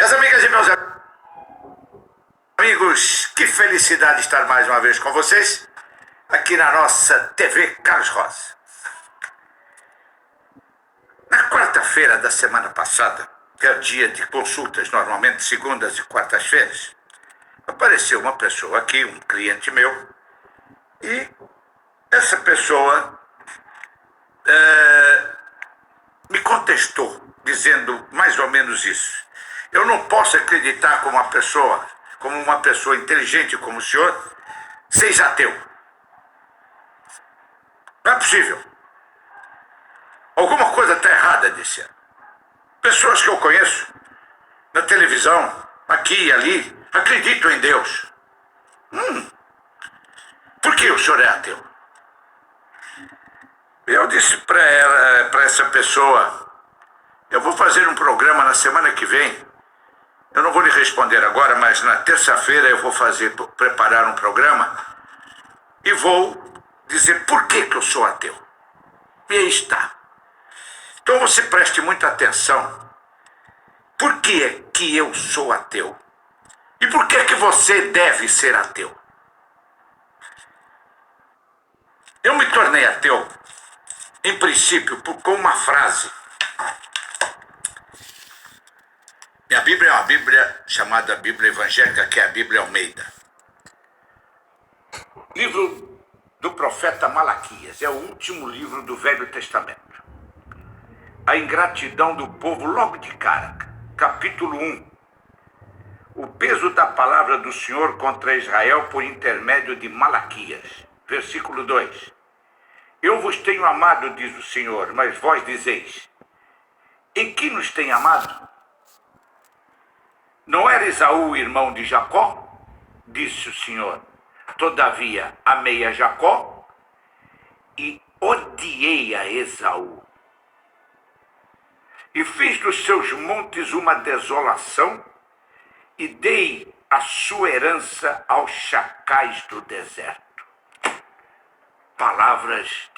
Minhas amigas e meus amigos, que felicidade estar mais uma vez com vocês aqui na nossa TV Carlos Rosa. Na quarta-feira da semana passada, que é o dia de consultas, normalmente segundas e quartas-feiras, apareceu uma pessoa aqui, um cliente meu, e essa pessoa me contestou, dizendo mais ou menos isso. Eu não posso acreditar como uma pessoa inteligente como o senhor, seja ateu. Não é possível. Alguma coisa está errada, disse ela. Pessoas que eu conheço, na televisão, aqui e ali, acreditam em Deus. Por que o senhor é ateu? Eu disse para essa pessoa, eu vou fazer um programa na semana que vem. Eu não vou lhe responder agora, mas na terça-feira eu vou preparar um programa e vou dizer por que eu sou ateu. E aí está. Então você preste muita atenção. Por que é que eu sou ateu? E por que é que você deve ser ateu? Eu me tornei ateu, em princípio, com uma frase. Minha Bíblia é uma Bíblia chamada Bíblia Evangélica, que é a Bíblia Almeida. Livro do profeta Malaquias, é o último livro do Velho Testamento. A ingratidão do povo logo de cara, capítulo 1. O peso da palavra do Senhor contra Israel por intermédio de Malaquias. Versículo 2. Eu vos tenho amado, diz o Senhor, mas vós dizeis, em que nos tem amado? Não era Esaú irmão de Jacó? Disse o Senhor. Todavia, amei a Jacó e odiei a Esaú. E fiz dos seus montes uma desolação e dei a sua herança aos chacais do deserto. Palavras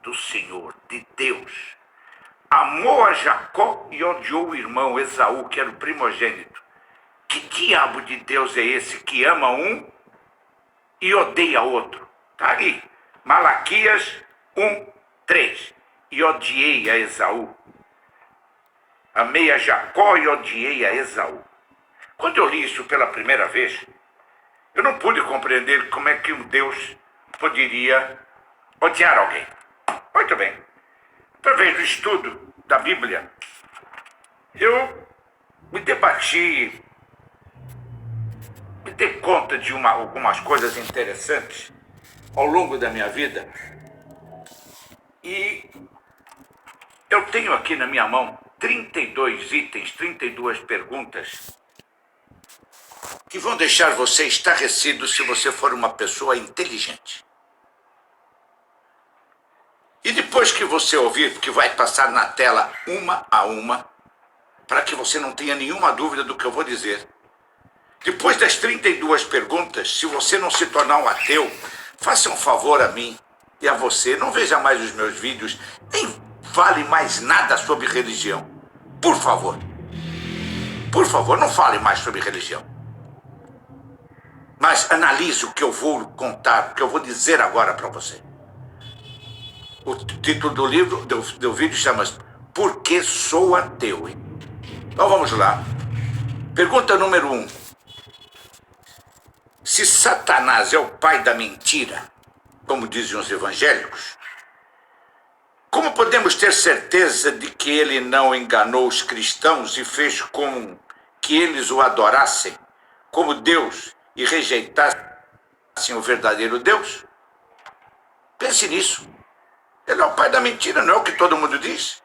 do Senhor, de Deus. Amou a Jacó e odiou o irmão Esaú, que era o primogênito. Que diabo de Deus é esse que ama um e odeia outro? Está ali, Malaquias 1:3. E odiei a Esaú. Amei a Jacó e odiei a Esaú. Quando eu li isso pela primeira vez, eu não pude compreender como é que um Deus poderia odiar alguém. Muito bem. Através do estudo da Bíblia, eu me debati, me dei conta de algumas coisas interessantes ao longo da minha vida. E eu tenho aqui na minha mão 32 itens, 32 perguntas que vão deixar você estarrecido se você for uma pessoa inteligente. E depois que você ouvir, porque vai passar na tela uma a uma, para que você não tenha nenhuma dúvida do que eu vou dizer. Depois das 32 perguntas, se você não se tornar um ateu, faça um favor a mim e a você. Não veja mais os meus vídeos, nem fale mais nada sobre religião. Por favor. Por favor, não fale mais sobre religião. Mas analise o que eu vou contar, o que eu vou dizer agora para você. O título do livro, do vídeo chama-se Por que Sou Ateu? Então vamos lá. Pergunta número 1. Se Satanás é o pai da mentira, como dizem os evangélicos, como podemos ter certeza de que ele não enganou os cristãos e fez com que eles o adorassem como Deus e rejeitassem o verdadeiro Deus? Pense nisso. Ele é o pai da mentira, não é o que todo mundo diz?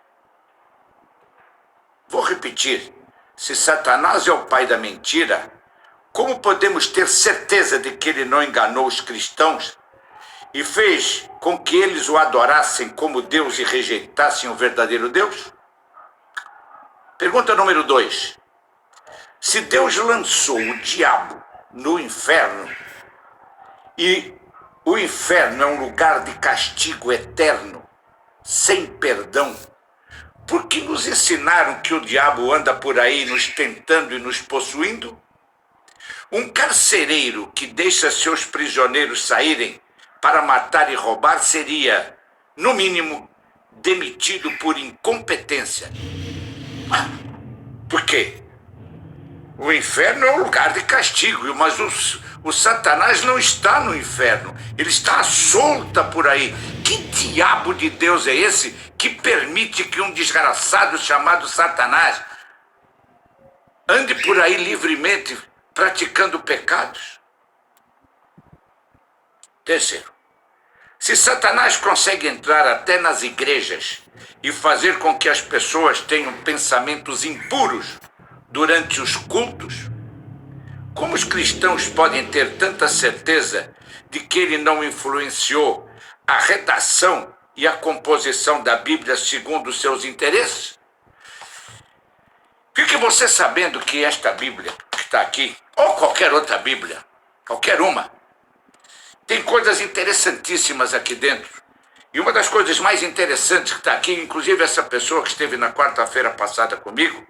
Vou repetir. Se Satanás é o pai da mentira, como podemos ter certeza de que ele não enganou os cristãos e fez com que eles o adorassem como Deus e rejeitassem o verdadeiro Deus? Pergunta número 2. Se Deus lançou o diabo no inferno e o inferno é um lugar de castigo eterno, sem perdão, Porque nos ensinaram que o diabo anda por aí nos tentando e nos possuindo? Um carcereiro que deixa seus prisioneiros saírem para matar e roubar seria, no mínimo, demitido por incompetência. Por quê? O inferno é um lugar de castigo, mas o Satanás não está no inferno. Ele está à solta por aí. Que diabo de Deus é esse que permite que um desgraçado chamado Satanás ande por aí livremente praticando pecados? Terceiro, se Satanás consegue entrar até nas igrejas e fazer com que as pessoas tenham pensamentos impuros durante os cultos, como os cristãos podem ter tanta certeza de que ele não influenciou a redação e a composição da Bíblia segundo os seus interesses? Fique você sabendo que esta Bíblia que está aqui, ou qualquer outra Bíblia, qualquer uma, tem coisas interessantíssimas aqui dentro. E uma das coisas mais interessantes que está aqui, inclusive essa pessoa que esteve na quarta-feira passada comigo,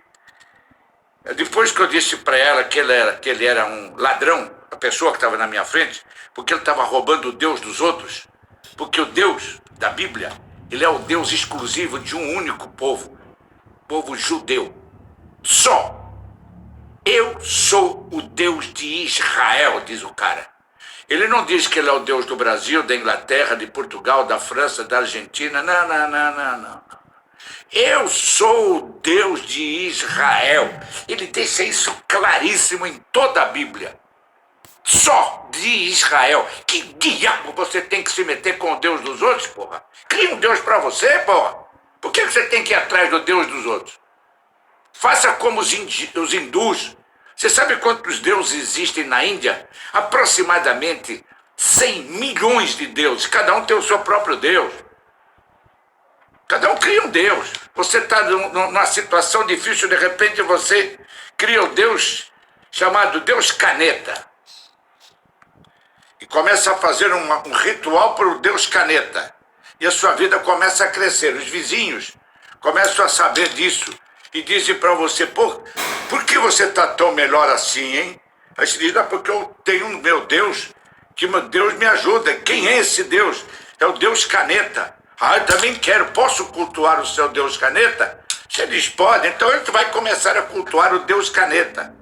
depois que eu disse para ela que ele era um ladrão, a pessoa que estava na minha frente, porque ele estava roubando o Deus dos outros, porque o Deus da Bíblia, ele é o Deus exclusivo de um único povo, povo judeu. Só. Eu sou o Deus de Israel, diz o cara. Ele não diz que ele é o Deus do Brasil, da Inglaterra, de Portugal, da França, da Argentina. Não. Eu sou o Deus de Israel. Ele deixa isso claríssimo em toda a Bíblia. Só de Israel. Que diabo você tem que se meter com o Deus dos outros, porra? Cria um Deus pra você, porra. Por que você tem que ir atrás do Deus dos outros? Faça como os hindus. Você sabe quantos deuses existem na Índia? Aproximadamente 100 milhões de deuses. Cada um tem o seu próprio Deus. Cada um cria um Deus. Você está numa situação difícil, de repente você cria o Deus chamado Deus Caneta. E começa a fazer um ritual para o Deus Caneta. E a sua vida começa a crescer. Os vizinhos começam a saber disso. E dizem para você, por que você está tão melhor assim, hein? Aí você diz, porque eu tenho um meu Deus, que meu Deus me ajuda. Quem é esse Deus? É o Deus Caneta. Eu também quero. Posso cultuar o seu Deus Caneta? Se eles podem, então ele vai começar a cultuar o Deus Caneta.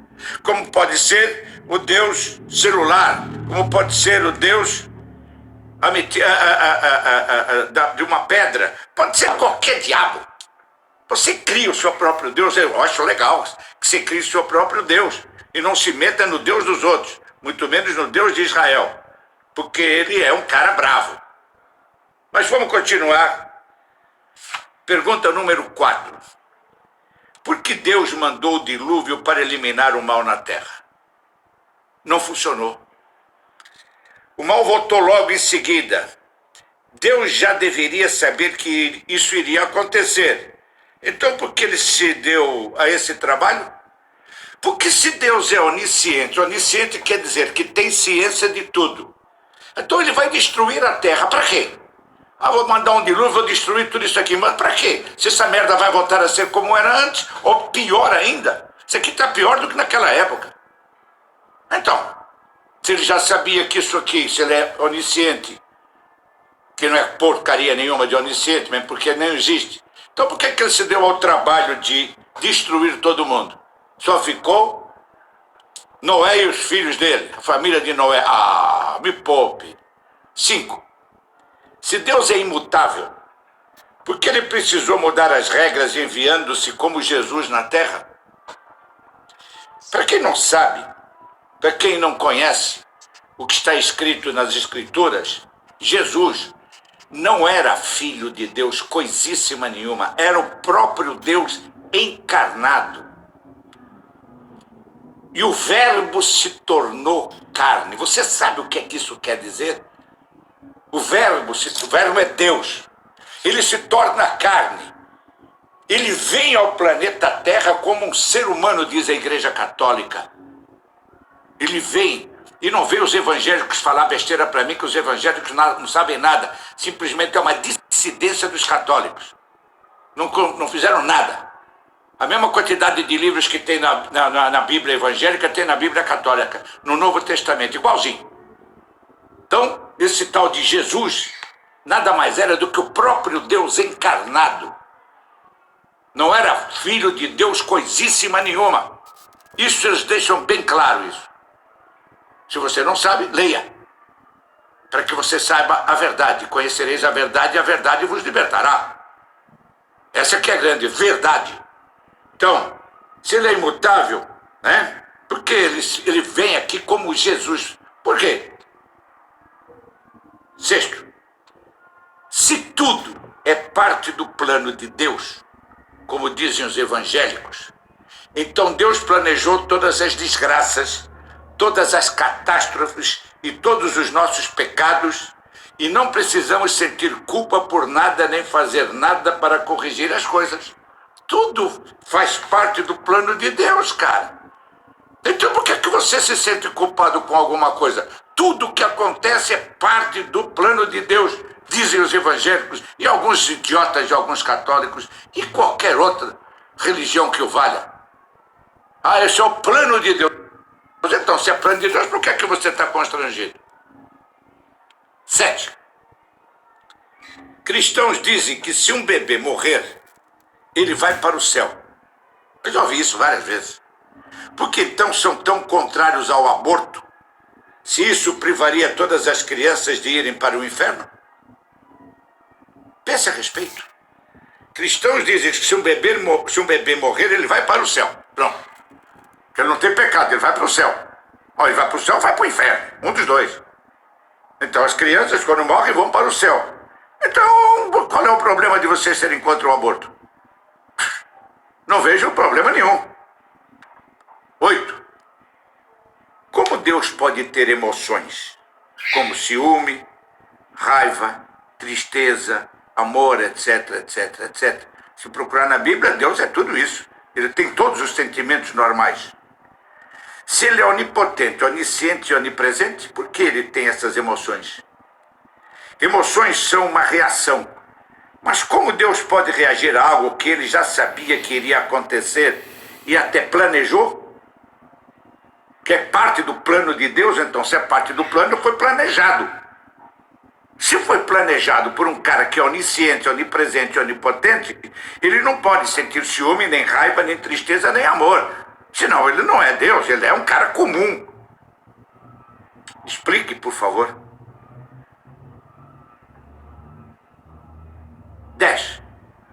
Como pode ser o Deus celular, como pode ser o Deus de uma pedra. Pode ser qualquer diabo. Você cria o seu próprio Deus. Eu acho legal que você crie o seu próprio Deus e não se meta no Deus dos outros, muito menos no Deus de Israel, porque ele é um cara bravo. Mas vamos continuar. Pergunta número 4. Por que Deus mandou o dilúvio para eliminar o mal na terra? Não funcionou. O mal voltou logo em seguida. Deus já deveria saber que isso iria acontecer. Então, por que ele se deu a esse trabalho? Porque se Deus é onisciente, onisciente quer dizer que tem ciência de tudo. Então ele vai destruir a terra. Para quê? Vou mandar um dilúvio, vou destruir tudo isso aqui. Mas para quê? Se essa merda vai voltar a ser como era antes, ou pior ainda. Isso aqui está pior do que naquela época. Então, se ele já sabia que isso aqui, se ele é onisciente, que não é porcaria nenhuma de onisciente, mesmo porque nem existe. Então por que ele se deu ao trabalho de destruir todo mundo? Só ficou Noé e os filhos dele, a família de Noé. Me poupe. 5. Se Deus é imutável, por que ele precisou mudar as regras enviando-se como Jesus na terra? Para quem não sabe, para quem não conhece o que está escrito nas Escrituras, Jesus não era filho de Deus coisíssima nenhuma, era o próprio Deus encarnado. E o verbo se tornou carne. Você sabe o que é que isso quer dizer? O verbo é Deus. Ele se torna carne. Ele vem ao planeta Terra como um ser humano, diz a Igreja Católica. Ele vem. E não veio os evangélicos falar besteira para mim, que os evangélicos não sabem nada. Simplesmente é uma dissidência dos católicos. Não fizeram nada. A mesma quantidade de livros que tem na Bíblia evangélica tem na Bíblia católica, no Novo Testamento, igualzinho. Então, esse tal de Jesus nada mais era do que o próprio Deus encarnado. Não era filho de Deus coisíssima nenhuma. Isso eles deixam bem claro isso. Se você não sabe, leia. Para que você saiba a verdade. Conhecereis a verdade e a verdade vos libertará. Essa que é a grande verdade. Então, se ele é imutável, né? Porque ele vem aqui como Jesus. Por quê? Sexto, se tudo é parte do plano de Deus, como dizem os evangélicos, então Deus planejou todas as desgraças, todas as catástrofes e todos os nossos pecados, e não precisamos sentir culpa por nada nem fazer nada para corrigir as coisas. Tudo faz parte do plano de Deus, cara. Então por que você se sente culpado com alguma coisa? Tudo que acontece é parte do plano de Deus, dizem os evangélicos e alguns idiotas de alguns católicos e qualquer outra religião que o valha. Esse é o plano de Deus. Então, se é plano de Deus, por que você está constrangido? 7. Cristãos dizem que se um bebê morrer, ele vai para o céu. Eu já ouvi isso várias vezes. Por que então são tão contrários ao aborto? Se isso privaria todas as crianças de irem para o inferno? Pense a respeito. Cristãos dizem que se um bebê morrer, ele vai para o céu. Pronto. Porque ele não tem pecado, ele vai para o céu. Ele vai para o céu ou vai para o inferno. Um dos dois. Então as crianças, quando morrem, vão para o céu. Então, qual é o problema de vocês serem contra o aborto? Não vejo problema nenhum. 8. Como Deus pode ter emoções, como ciúme, raiva, tristeza, amor, etc, etc, etc? Se procurar na Bíblia, Deus é tudo isso. Ele tem todos os sentimentos normais. Se ele é onipotente, onisciente e onipresente, por que ele tem essas emoções? Emoções são uma reação. Mas como Deus pode reagir a algo que ele já sabia que iria acontecer e até planejou? Que é parte do plano de Deus, então se é parte do plano, foi planejado. Se foi planejado por um cara que é onisciente, onipresente, onipotente, ele não pode sentir ciúme, nem raiva, nem tristeza, nem amor. Senão ele não é Deus, ele é um cara comum. Explique, por favor. 10.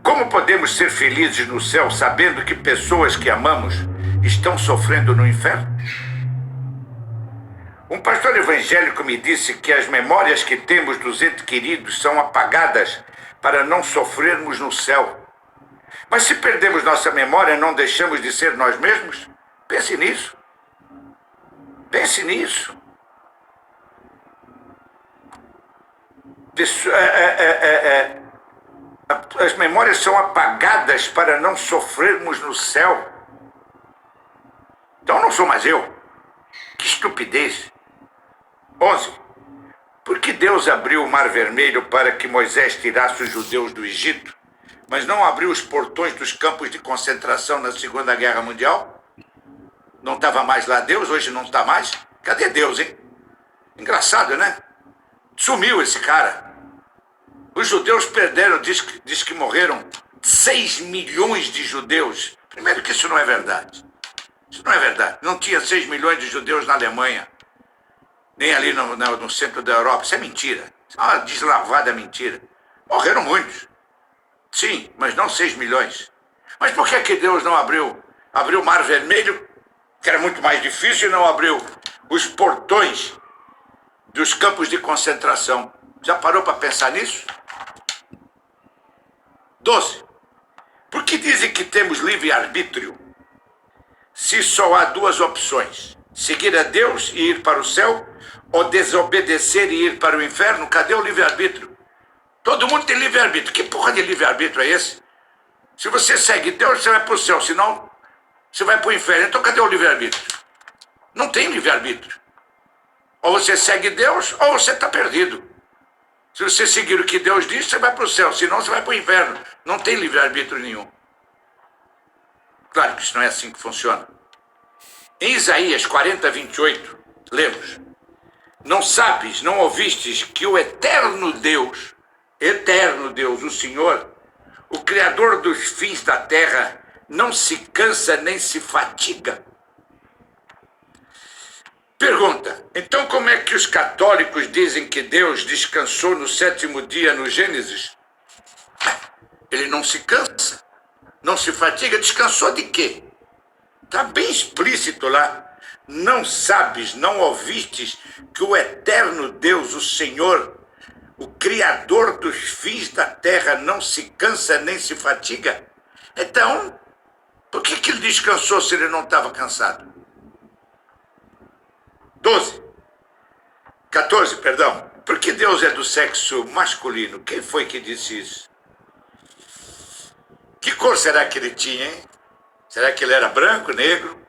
Como podemos ser felizes no céu sabendo que pessoas que amamos estão sofrendo no inferno? Um pastor evangélico me disse que as memórias que temos dos entes queridos são apagadas para não sofrermos no céu. Mas se perdemos nossa memória, não deixamos de ser nós mesmos? Pense nisso. Pense nisso. As memórias são apagadas para não sofrermos no céu. Então não sou mais eu. Que estupidez. 11. Por que Deus abriu o Mar Vermelho para que Moisés tirasse os judeus do Egito, mas não abriu os portões dos campos de concentração na Segunda Guerra Mundial? Não estava mais lá Deus, hoje não está mais? Cadê Deus, hein? Engraçado, né? Sumiu esse cara. Os judeus perderam, diz que morreram 6 milhões de judeus. Primeiro que isso não é verdade. Isso não é verdade. Não tinha 6 milhões de judeus na Alemanha, nem ali no centro da Europa. Isso é mentira. Isso é uma deslavada mentira. Morreram muitos. Sim, mas não 6 milhões. Mas por que Deus não abriu o Mar Vermelho, que era muito mais difícil, e não abriu os portões dos campos de concentração? Já parou para pensar nisso? 12. Por que dizem que temos livre-arbítrio se só há 2 opções? Seguir a Deus e ir para o céu, ou desobedecer e ir para o inferno? Cadê o livre-arbítrio? Todo mundo tem livre-arbítrio. Que porra de livre-arbítrio é esse? Se você segue Deus, você vai para o céu. Senão, você vai para o inferno. Então cadê o livre-arbítrio? Não tem livre-arbítrio. Ou você segue Deus, ou você está perdido. Se você seguir o que Deus diz, você vai para o céu, senão você vai para o inferno. Não tem livre-arbítrio nenhum. Claro que isso não é assim que funciona. Em Isaías 40, 28, lemos: não sabes, não ouvistes que o eterno Deus, o Senhor, o Criador dos fins da terra, não se cansa nem se fatiga? Pergunta: então como é que os católicos dizem que Deus descansou no 7º dia no Gênesis? Ele não se cansa, não se fatiga. Descansou de quê? Está bem explícito lá. Não sabes, não ouvistes que o eterno Deus, o Senhor, o Criador dos fins da terra, não se cansa nem se fatiga? Então, por que ele descansou se ele não estava cansado? 14, perdão. Porque Deus é do sexo masculino. Quem foi que disse isso? Que cor será que ele tinha, hein? Será que ele era branco, negro?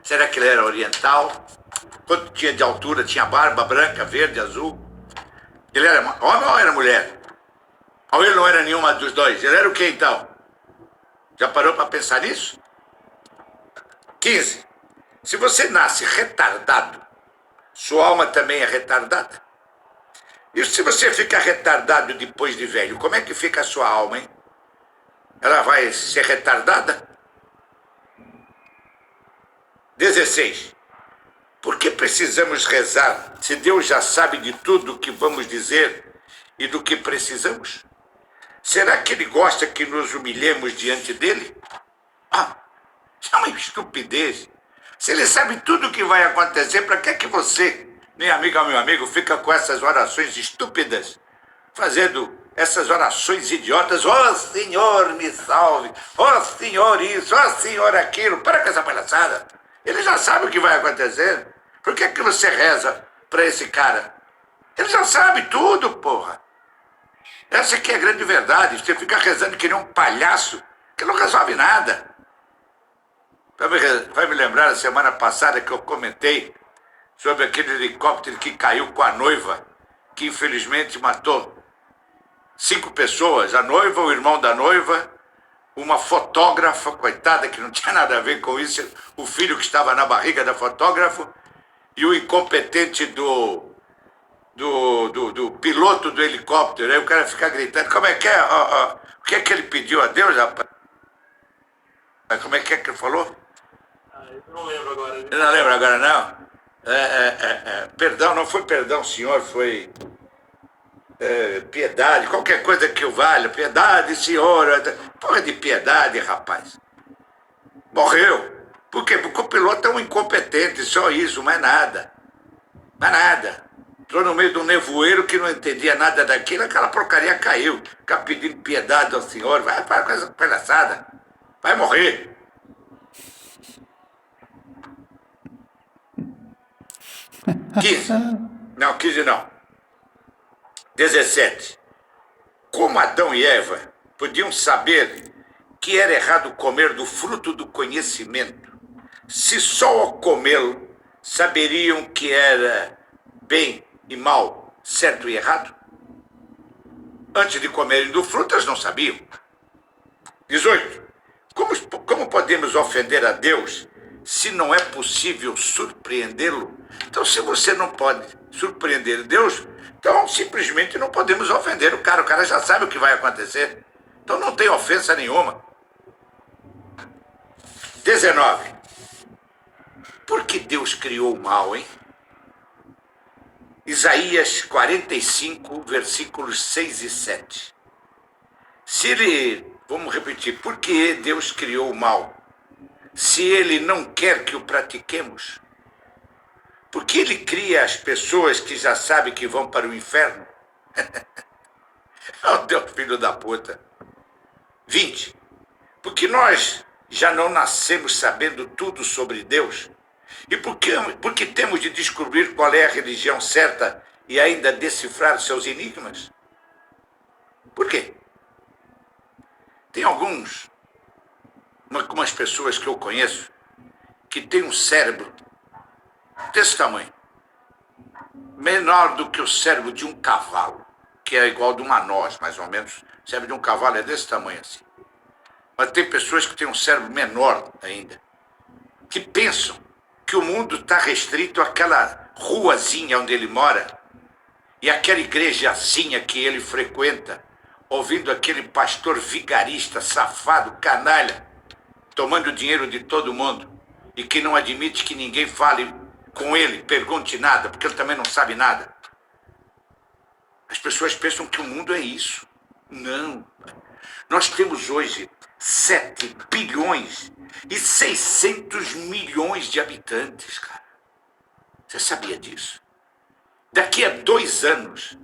Será que ele era oriental? Quanto tinha de altura? Tinha barba branca, verde, azul? Ele era homem ou era mulher? Ou ele não era nenhuma dos dois? Ele era o que então? Já parou para pensar nisso? 15. Se você nasce retardado, sua alma também é retardada. E se você ficar retardado depois de velho, como é que fica a sua alma, hein? Ela vai ser retardada? 16. Por que precisamos rezar se Deus já sabe de tudo o que vamos dizer e do que precisamos? Será que Ele gosta que nos humilhemos diante dEle? Isso é uma estupidez. Se Ele sabe tudo o que vai acontecer, para que você, minha amiga, meu amigo, fica com essas orações estúpidas, fazendo essas orações idiotas? Ó Senhor, me salve! Ó Senhor isso! Ó Senhor aquilo! Para com essa palhaçada! Ele já sabe o que vai acontecer. Por que você reza para esse cara? Ele já sabe tudo, porra. Essa aqui é a grande verdade. Você fica rezando que nem um palhaço, que não resolve nada. Vai me lembrar a semana passada que eu comentei sobre aquele helicóptero que caiu com a noiva, que infelizmente matou 5 pessoas. A noiva, o irmão da noiva, uma fotógrafa, coitada, que não tinha nada a ver com isso, o filho que estava na barriga da fotógrafa, e o incompetente do piloto do helicóptero. Aí o cara fica gritando: como é que é? O que é que ele pediu a Deus, rapaz? Como é que ele falou? Eu não lembro agora. Eu não lembro agora, não? Perdão, não foi perdão, senhor, foi piedade, qualquer coisa que o valha. Piedade, senhor. Porra de piedade, rapaz. Morreu. Por quê? Porque o piloto é um incompetente, só isso, mais nada. Mais nada. Entrou no meio de um nevoeiro que não entendia nada daquilo, aquela porcaria caiu. Ficar pedindo piedade ao senhor. Vai para com essa palhaçada. Vai morrer. 15. Não, 15 não. 17. Como Adão e Eva podiam saber que era errado comer do fruto do conhecimento, se só ao comê-lo saberiam que era bem e mal, certo e errado? Antes de comerem do fruto, eles não sabiam. 18. Como podemos ofender a Deus se não é possível surpreendê-lo? Então, se você não pode surpreender Deus, então simplesmente não podemos ofender o cara. O cara já sabe o que vai acontecer. Então não tem ofensa nenhuma. 19. Por que Deus criou o mal, hein? Isaías 45, versículos 6 e 7. Vamos repetir, por que Deus criou o mal? Se Ele não quer que o pratiquemos? Por que Ele cria as pessoas que já sabem que vão para o inferno? Oh, Deus, filho da puta. 20. Porque nós já não nascemos sabendo tudo sobre Deus? E porque temos de descobrir qual é a religião certa e ainda decifrar seus enigmas? Por quê? Tem algumas pessoas que eu conheço que têm um cérebro desse tamanho, menor do que o cérebro de um cavalo. que é igual de uma noz, mais ou menos. O cérebro de um cavalo é desse tamanho assim. Mas tem pessoas que têm um cérebro menor ainda, que pensam que o mundo está restrito àquela ruazinha onde ele mora e àquela igrejazinha que ele frequenta, ouvindo aquele pastor vigarista, safado, canalha, tomando dinheiro de todo mundo e que não admite que ninguém fale com ele, pergunte nada, porque ele também não sabe nada. As pessoas pensam que o mundo é isso. Não. Nós temos hoje 7 bilhões e 600 milhões de habitantes, cara. Você sabia disso? Daqui a 2 anos,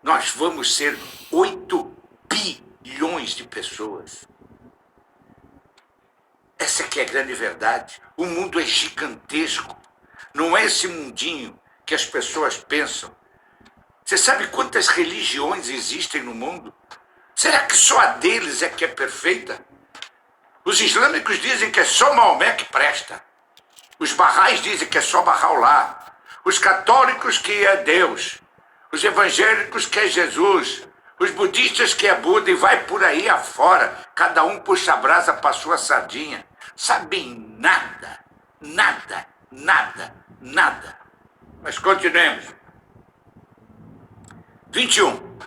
nós vamos ser 8 bilhões de pessoas. Essa que é a grande verdade. O mundo é gigantesco. Não é esse mundinho que as pessoas pensam. Você sabe quantas religiões existem no mundo? Será que só a deles é que é perfeita? Os islâmicos dizem que é só Maomé que presta. Os barrais dizem que é só Bahá'u'lláh. Os católicos que é Deus. Os evangélicos que é Jesus. Os budistas que é Buda, e vai por aí afora. Cada um puxa a brasa para sua sardinha. Sabem nada, nada, nada, nada. Mas continuemos. 21.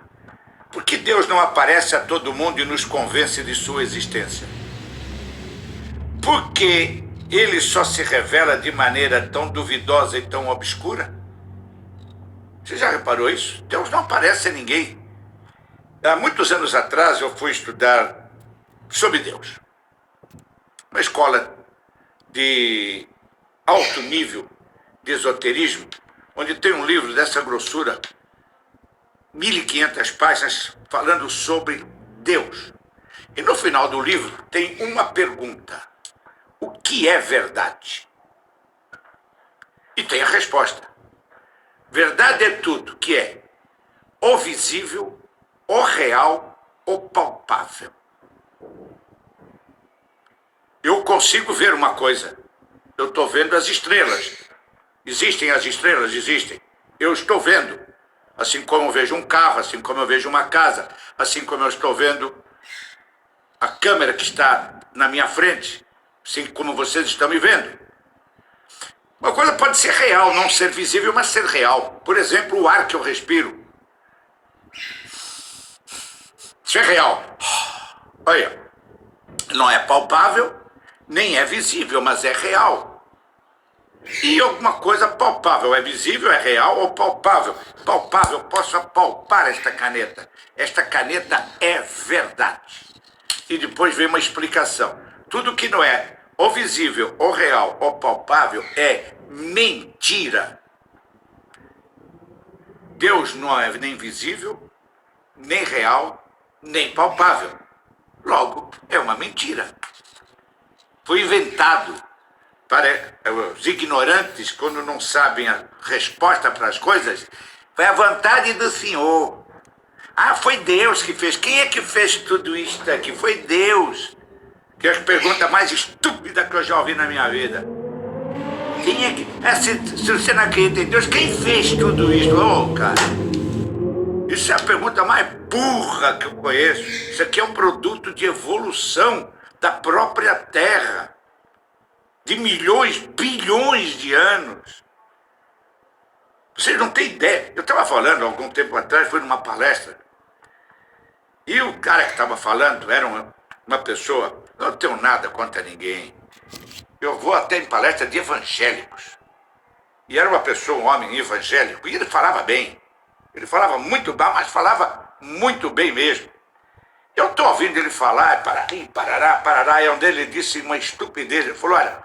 Por que Deus não aparece a todo mundo e nos convence de sua existência? Por que ele só se revela de maneira tão duvidosa e tão obscura? Você já reparou isso? Deus não aparece a ninguém. Há muitos anos atrás eu fui estudar sobre Deus. Uma escola de alto nível de esoterismo, onde tem um livro dessa grossura, 1.500 páginas, falando sobre Deus. E no final do livro tem uma pergunta: o que é verdade? E tem a resposta. Verdade é tudo que é ou visível, ou real, ou palpável. Eu consigo ver uma coisa. Eu estou vendo as estrelas. Existem as estrelas? Existem. Eu estou vendo. Assim como eu vejo um carro, assim como eu vejo uma casa, assim como eu estou vendo a câmera que está na minha frente, assim como vocês estão me vendo. Uma coisa pode ser real, não ser visível, mas ser real. Por exemplo, o ar que eu respiro. Isso é real. Olha, não é palpável, nem é visível, mas é real. E alguma coisa palpável, é visível, é real ou palpável? Palpável, eu posso apalpar esta caneta. Esta caneta é verdade. E depois vem uma explicação. Tudo que não é ou visível, ou real, ou palpável é mentira. Deus não é nem visível, nem real, nem palpável. Logo, é uma mentira. Foi inventado para os ignorantes, quando não sabem a resposta para as coisas. Foi a vontade do Senhor. Ah, foi Deus que fez. Quem é que fez tudo isso aqui? Foi Deus. Que é a pergunta mais estúpida que eu já ouvi na minha vida. Quem é que... se você não acredita em Deus, quem fez tudo isso? Oh, cara. Isso é a pergunta mais burra que eu conheço. Isso aqui é um produto de evolução da própria Terra. De milhões, bilhões de anos. Vocês não têm ideia. Eu estava falando algum tempo atrás, fui numa palestra. E o cara que estava falando era uma pessoa... Não tenho nada contra ninguém. Eu vou até em palestra de evangélicos. E era uma pessoa, um homem evangélico, e ele falava bem. Ele falava muito bem, mas falava muito bem mesmo. Eu estou ouvindo ele falar, parará, e onde ele disse uma estupidez. Ele falou, olha,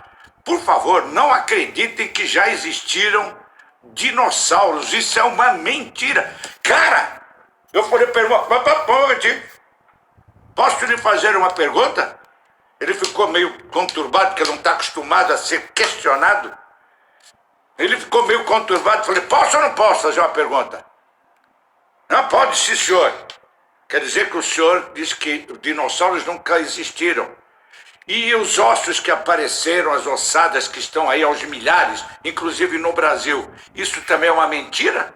por favor, não acreditem que já existiram dinossauros. Isso é uma mentira. Cara, eu falei para ele, posso lhe fazer uma pergunta? Ele ficou meio conturbado, porque não está acostumado a ser questionado. Ele ficou meio conturbado. Falei, posso ou não posso fazer uma pergunta? Não, pode sim, senhor. Quer dizer que o senhor diz que os dinossauros nunca existiram. E os ossos que apareceram, as ossadas que estão aí aos milhares, inclusive no Brasil, isso também é uma mentira?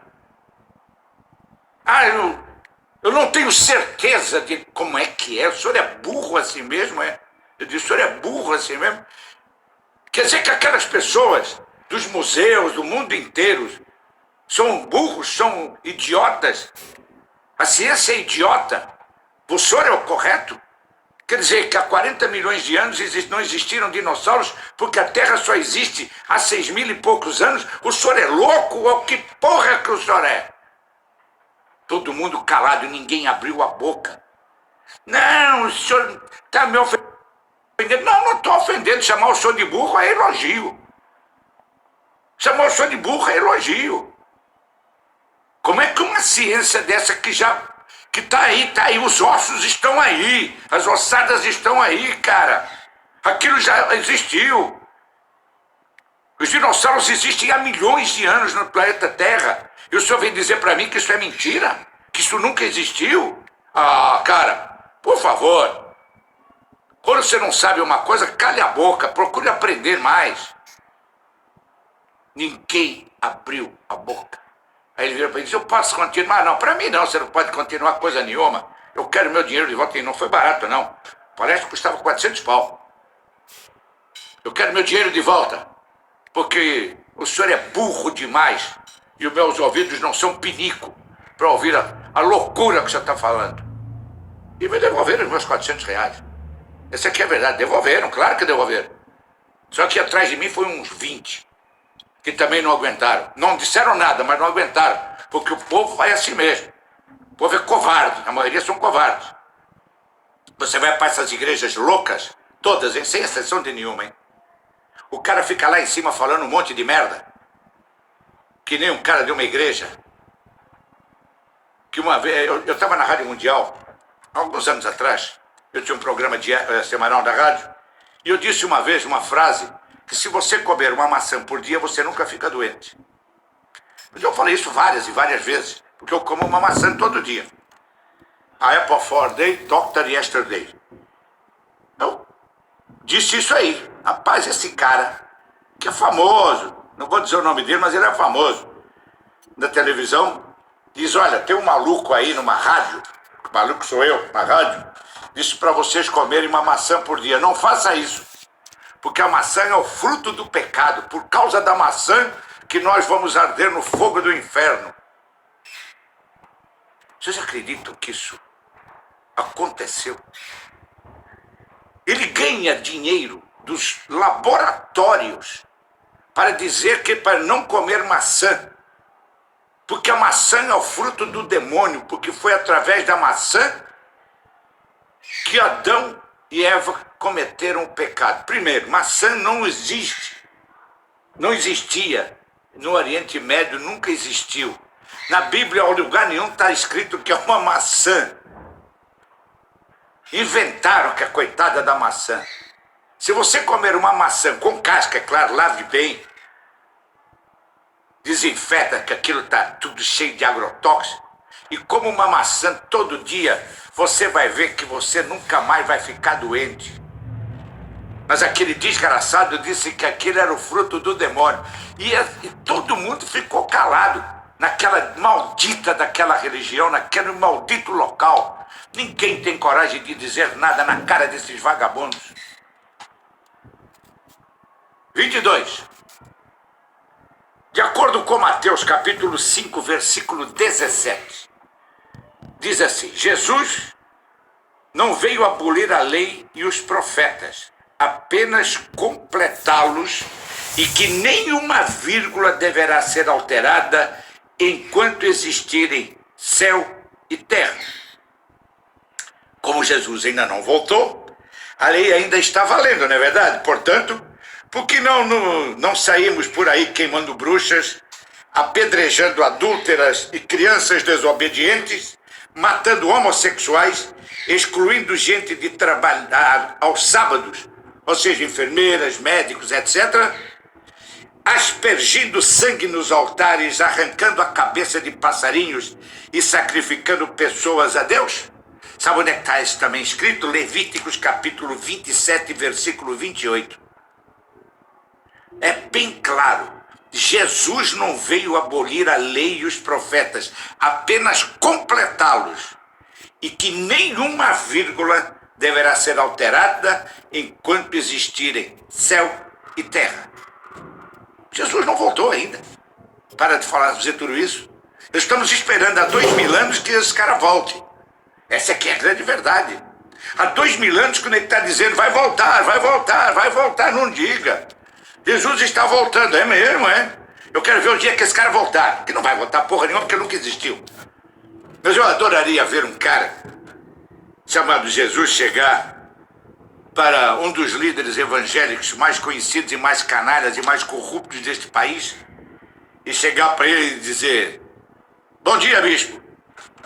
Eu não tenho certeza de como é que é. O senhor é burro assim mesmo, é? Eu disse, o senhor é burro assim mesmo? Quer dizer que aquelas pessoas dos museus, do mundo inteiro, são burros, são idiotas? A ciência é idiota? O senhor é o correto? Quer dizer que há 40 milhões de anos não existiram dinossauros porque a Terra só existe há 6.000 e poucos anos? O senhor é louco ou que porra que o senhor é? Todo mundo calado, ninguém abriu a boca. Não, o senhor está me ofendendo. Não estou ofendendo. Chamar o senhor de burro é elogio. Chamar o senhor de burro é elogio. Como é que uma ciência dessa que tá aí, os ossos estão aí, as ossadas estão aí, cara. Aquilo já existiu. Os dinossauros existem há milhões de anos no planeta Terra. E o senhor vem dizer para mim que isso é mentira? Que isso nunca existiu? Ah, cara, por favor. Quando você não sabe uma coisa, cale a boca, procure aprender mais. Ninguém abriu a boca. Aí ele virou para mim e disse, eu posso continuar? Não, para mim não, você não pode continuar coisa nenhuma. Eu quero meu dinheiro de volta. E não foi barato, não. Parece que custava 400 pau. Eu quero meu dinheiro de volta. Porque o senhor é burro demais. E os meus ouvidos não são pinico para ouvir a loucura que você está falando. E me devolveram os meus 400 reais. Essa aqui é a verdade. Devolveram, claro que devolveram. Só que atrás de mim foi uns 20. Que também não aguentaram. Não disseram nada, mas não aguentaram. Porque o povo vai assim mesmo. O povo é covarde, a maioria são covardes. Você vai para essas igrejas loucas, todas, hein? Sem exceção de nenhuma, hein? O cara fica lá em cima falando um monte de merda. Que nem um cara de uma igreja. Que uma vez, eu estava na Rádio Mundial, há alguns anos atrás, eu tinha um programa semanal da rádio, e eu disse uma vez uma frase, que se você comer uma maçã por dia, você nunca fica doente. Mas eu falei isso várias e várias vezes, porque eu como uma maçã todo dia. A apple for day, doctor yesterday. Eu disse isso aí. Rapaz, esse cara, que é famoso, não vou dizer o nome dele, mas ele é famoso, na televisão, diz, olha, tem um maluco aí numa rádio, maluco sou eu, na rádio, disse para vocês comerem uma maçã por dia. Não faça isso. Porque a maçã é o fruto do pecado. Por causa da maçã que nós vamos arder no fogo do inferno. Vocês acreditam que isso aconteceu? Ele ganha dinheiro dos laboratórios para dizer que para não comer maçã. Porque a maçã é o fruto do demônio. Porque foi através da maçã que Adão e Eva cometeram o pecado. Primeiro, maçã não existe. Não existia. No Oriente Médio nunca existiu. Na Bíblia, em lugar nenhum está escrito que é uma maçã. Inventaram que é coitada da maçã. Se você comer uma maçã com casca, é claro, lave bem. Desinfeta que aquilo está tudo cheio de agrotóxico. E como uma maçã todo dia, você vai ver que você nunca mais vai ficar doente. Mas aquele desgraçado disse que aquilo era o fruto do demônio. E todo mundo ficou calado naquela maldita daquela religião, naquele maldito local. Ninguém tem coragem de dizer nada na cara desses vagabundos. 22. De acordo com Mateus capítulo 5, versículo 17. Diz assim, Jesus não veio abolir a lei e os profetas, apenas completá-los, e que nenhuma vírgula deverá ser alterada enquanto existirem céu e terra. Como Jesus ainda não voltou, a lei ainda está valendo, não é verdade? Portanto, por que não saímos por aí queimando bruxas, apedrejando adúlteras e crianças desobedientes, matando homossexuais, excluindo gente de trabalhar aos sábados, ou seja, enfermeiras, médicos, etc., aspergindo sangue nos altares, arrancando a cabeça de passarinhos e sacrificando pessoas a Deus? Sabe onde é que está isso também escrito? Levíticos capítulo 27, versículo 28. É bem claro. Jesus não veio abolir a lei e os profetas, apenas completá-los. E que nenhuma vírgula deverá ser alterada enquanto existirem céu e terra. Jesus não voltou ainda. Para de dizer tudo isso. Estamos esperando há 2000 anos que esse cara volte. Essa aqui é a grande verdade. Há 2000 anos que ele está dizendo, vai voltar, vai voltar, vai voltar, não diga. Jesus está voltando, é mesmo, é? Eu quero ver o dia que esse cara voltar. Que não vai voltar porra nenhuma, porque nunca existiu. Mas eu adoraria ver um cara chamado Jesus chegar para um dos líderes evangélicos mais conhecidos e mais canalhas e mais corruptos deste país e chegar para ele e dizer, bom dia, bispo.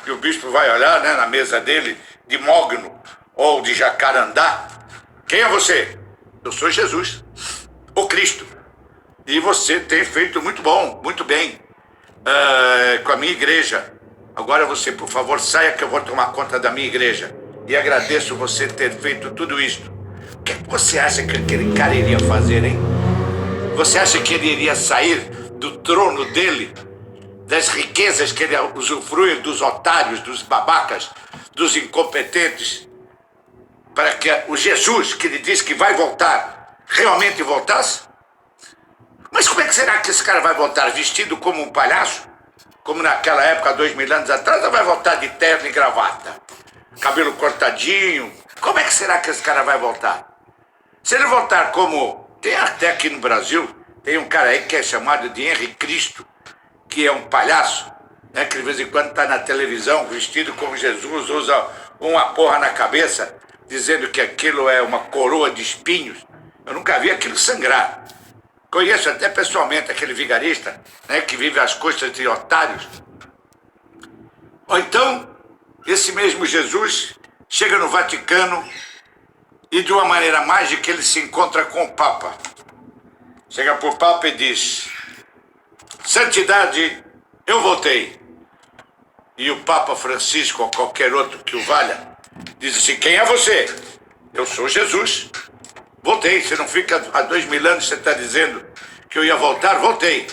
E o bispo vai olhar, né, na mesa dele, de mogno ou de jacarandá. Quem é você? Eu sou Jesus, o Cristo. E você tem feito muito bom, muito bem, com a minha igreja. Agora você, por favor, saia que eu vou tomar conta da minha igreja. E agradeço você ter feito tudo isto. O que você acha que aquele cara iria fazer, hein? Você acha que ele iria sair do trono dele, das riquezas que ele usufrui, dos otários, dos babacas, dos incompetentes, para que o Jesus, que ele diz que vai voltar, realmente voltasse? Mas como é que será que esse cara vai voltar? Vestido como um palhaço? Como naquela época, 2000 anos atrás, ou vai voltar de terno e gravata? Cabelo cortadinho? Como é que será que esse cara vai voltar? Se ele voltar como... Tem até aqui no Brasil, tem um cara aí que é chamado de Henri Cristo, que é um palhaço, né, que de vez em quando está na televisão, vestido como Jesus, usa uma porra na cabeça, dizendo que aquilo é uma coroa de espinhos. Eu nunca vi aquilo sangrar. Conheço até pessoalmente aquele vigarista, né, que vive às custas de otários. Ou então, esse mesmo Jesus chega no Vaticano e de uma maneira mágica ele se encontra com o Papa. Chega para o Papa e diz, santidade, eu voltei. E o Papa Francisco, ou qualquer outro que o valha, diz assim, quem é você? Eu sou Jesus. Voltei, você não fica há 2000 anos, você está dizendo que eu ia voltar? Voltei.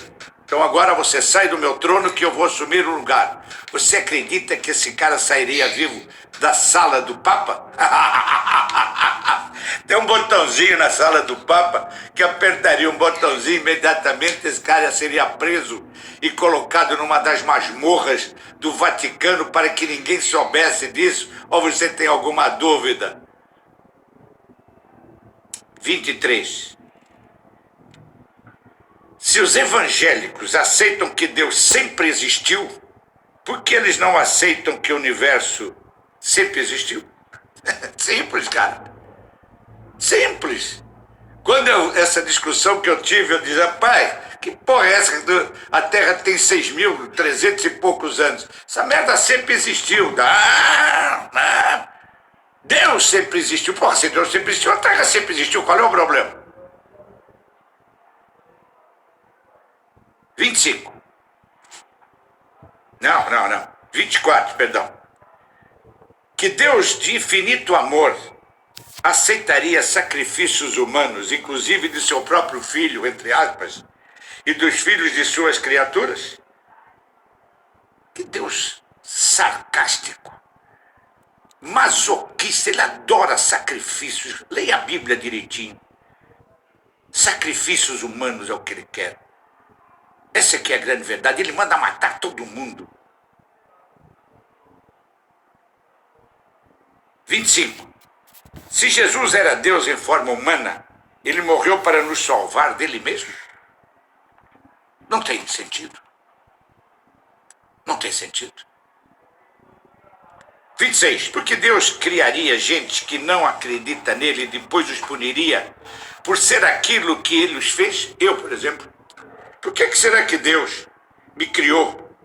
Então agora você sai do meu trono que eu vou assumir o lugar. Você acredita que esse cara sairia vivo da sala do Papa? Tem um botãozinho na sala do Papa que apertaria um botãozinho, imediatamente esse cara seria preso e colocado numa das masmorras do Vaticano para que ninguém soubesse disso. Ou você tem alguma dúvida? 23. Se os evangélicos aceitam que Deus sempre existiu, por que eles não aceitam que o universo sempre existiu? Simples, cara. Simples. Quando essa discussão que eu tive, eu disse, rapaz, que porra é essa? A Terra tem 6.300 e poucos anos. Essa merda sempre existiu. Deus sempre existiu. Porra, se Deus sempre existiu, a Terra sempre existiu. Qual é o problema? 25. Não. 24, perdão. Que Deus de infinito amor aceitaria sacrifícios humanos, inclusive de seu próprio filho, entre aspas, e dos filhos de suas criaturas? Que Deus sarcástico, masoquista, ele adora sacrifícios. Leia a Bíblia direitinho. Sacrifícios humanos é o que ele quer. Essa aqui é a grande verdade. Ele manda matar todo mundo. 25. Se Jesus era Deus em forma humana, ele morreu para nos salvar dele mesmo? Não tem sentido. Não tem sentido. 26. Porque Deus criaria gente que não acredita nele e depois os puniria por ser aquilo que ele os fez? Eu, por exemplo. Por que será que Deus me criou?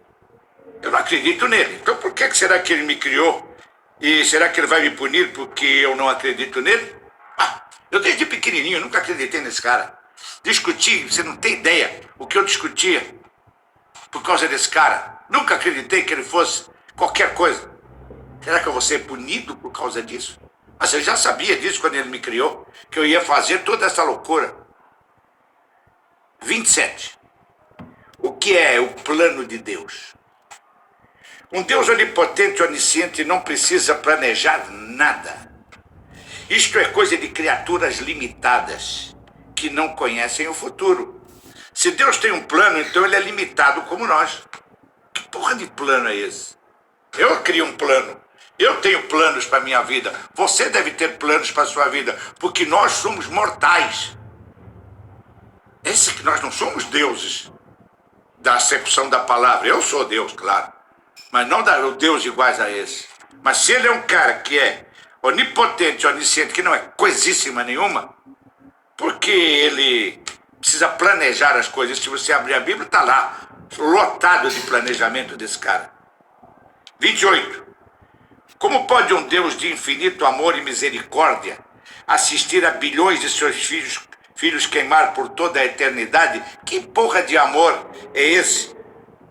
Eu não acredito nele. Então por que será que ele me criou? E será que ele vai me punir porque eu não acredito nele? Eu desde pequenininho nunca acreditei nesse cara. Discuti, você não tem ideia o que eu discutia por causa desse cara. Nunca acreditei que ele fosse qualquer coisa. Será que eu vou ser punido por causa disso? Mas eu já sabia disso quando ele me criou, que eu ia fazer toda essa loucura. 27. O que é o plano de Deus? Um Deus onipotente e onisciente não precisa planejar nada. Isto é coisa de criaturas limitadas, que não conhecem o futuro. Se Deus tem um plano, então ele é limitado como nós. Que porra de plano é esse? Eu crio um plano. Eu tenho planos para a minha vida. Você deve ter planos para a sua vida, porque nós somos mortais. Esse que nós não somos deuses, da acepção da palavra. Eu sou Deus, claro, mas não Deus iguais a esse. Mas se ele é um cara que é onipotente, onisciente, que não é coisíssima nenhuma, porque ele precisa planejar as coisas. Se você abrir a Bíblia, está lá, lotado de planejamento desse cara. 28. Como pode um Deus de infinito amor e misericórdia assistir a bilhões de seus filhos queimar por toda a eternidade? Que porra de amor é esse?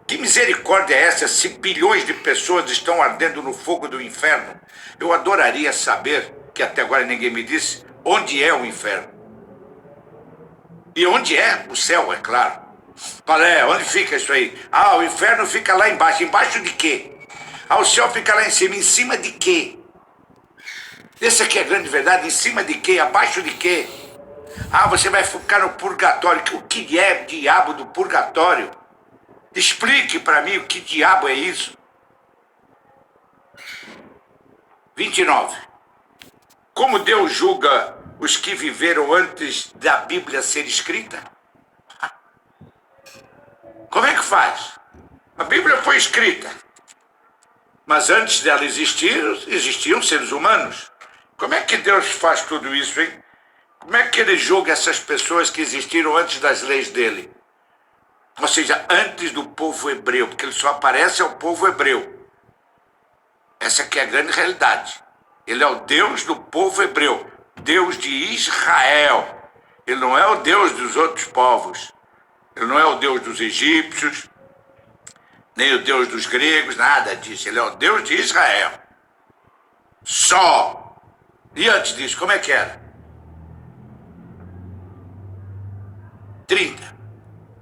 Que misericórdia é essa se bilhões de pessoas estão ardendo no fogo do inferno? Eu adoraria saber, que até agora ninguém me disse, onde é o inferno. E onde é o céu, é claro. Onde fica isso aí? O inferno fica lá embaixo. Embaixo de quê? O céu fica lá em cima de quê? Essa aqui é a grande verdade, em cima de quê? Abaixo de quê? Você vai ficar no purgatório. O que é diabo do purgatório? Explique para mim o que diabo é isso. 29. Como Deus julga os que viveram antes da Bíblia ser escrita? Como é que faz? A Bíblia foi escrita, mas antes dela existir, existiam seres humanos. Como é que Deus faz tudo isso, hein? Como é que ele julga essas pessoas que existiram antes das leis dele? Ou seja, antes do povo hebreu, porque ele só aparece ao povo hebreu. Essa aqui é a grande realidade. Ele é o Deus do povo hebreu, Deus de Israel. Ele não é o Deus dos outros povos. Ele não é o Deus dos egípcios, nem o Deus dos gregos, nada disso. Ele é o Deus de Israel. Só. E antes disso, como é que era? 30.